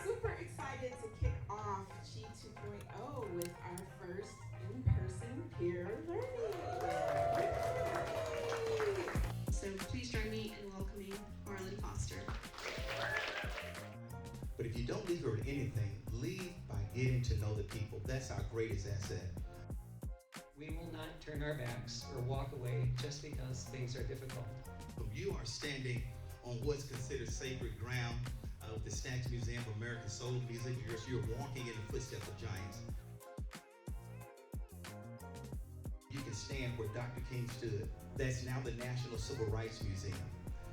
Super excited to kick off CHE 2.0 with our first in-person peer learning. So please join me in welcoming Marlon Foster. But if you don't leave here with anything, leave by getting to know the people. That's our greatest asset. We will not turn our backs or walk away just because things are difficult. You are standing on what's considered sacred ground with the Stax Museum of American Soul Music. You're walking in the footsteps of giants. You can stand where Dr. King stood. That's now the National Civil Rights Museum.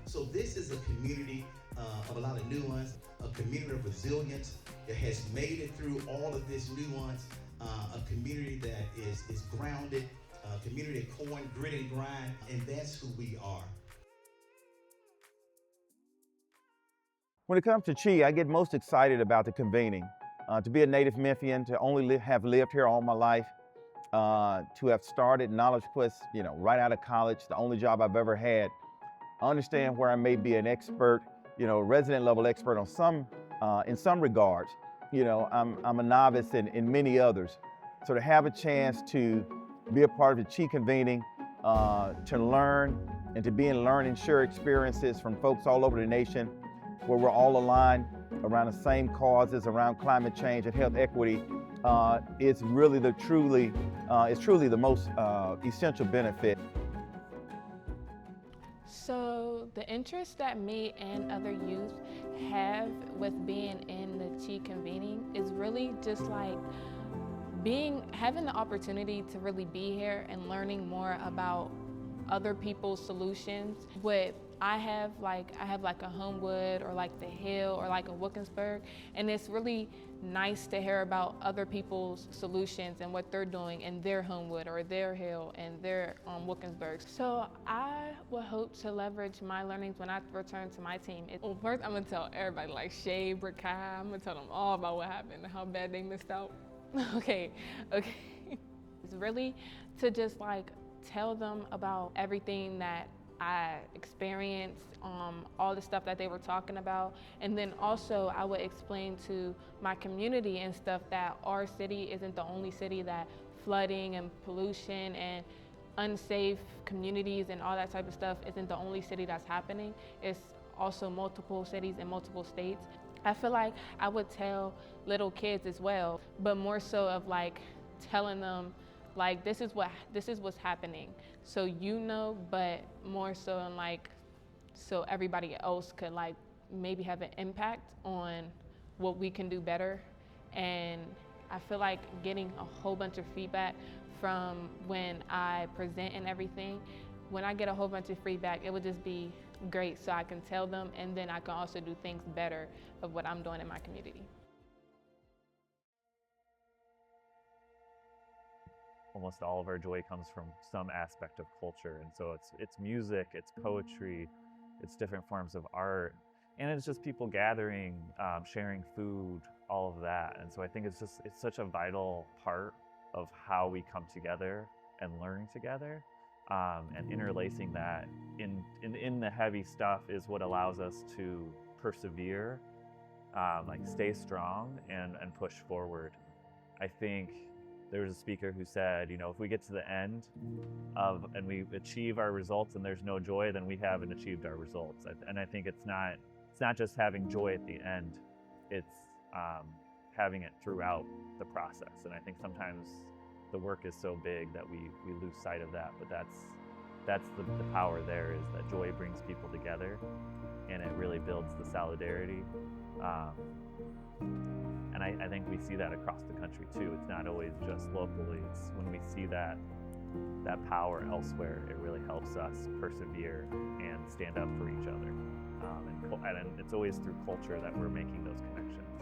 So this is a community of a lot of nuance, a community of resilience that has made it through all of this nuance, a community that is grounded, a community of corn, grit and grind, and that's who we are. When it comes to CHE, I get most excited about the convening. To be a native Memphian, to only have lived here all my life, to have started Knowledge Quest, right out of college, the only job I've ever had. I understand where I may be an expert, resident level expert on in some regards. I'm a novice in many others. So to have a chance to be a part of the CHE convening, to learn and to be in learn and share experiences from folks all over the nation, where we're all aligned around the same causes around climate change and health equity, it's really truly the most essential benefit. So the interest that me and other youth have with being in the CHE convening is really just like having the opportunity to really be here and learning more about other people's solutions. I have like a Homewood or like the Hill or like a Wilkinsburg, and it's really nice to hear about other people's solutions and what they're doing in their Homewood or their Hill and their Wilkinsburg. So I would hope to leverage my learnings when I return to my team. Well, first I'm gonna tell everybody, like Shay, Brakai, I'm gonna tell them all about what happened and how bad they missed out. Okay. It's really to just like tell them about everything that I experienced, all the stuff that they were talking about. And then also I would explain to my community and stuff that our city isn't the only city that flooding and pollution and unsafe communities and all that type of stuff isn't the only city that's happening. It's also multiple cities in multiple states. I feel like I would tell little kids as well, but more so of like telling them like this is what's happening, so but more so in like so everybody else could like maybe have an impact on what we can do better. And I feel like getting a whole bunch of feedback from when I present and everything, when I get a whole bunch of feedback, it would just be great, so I can tell them, and then I can also do things better of what I'm doing in my community. Almost all of our joy comes from some aspect of culture, and so it's music, it's poetry, it's different forms of art, and it's just people gathering, sharing food, all of that. And so I think it's such a vital part of how we come together and learn together, and interlacing that in the heavy stuff is what allows us to persevere, like stay strong and push forward. I think there was a speaker who said, if we get to the end and we achieve our results and there's no joy, then we haven't achieved our results. And I think it's not just having joy at the end, it's having it throughout the process. And I think sometimes the work is so big that we lose sight of that, but that's the power there, is that joy brings people together and it really builds the solidarity. And I think we see that across the country too. It's not always just locally. It's when we see that power elsewhere, it really helps us persevere and stand up for each other. And it's always through culture that we're making those connections.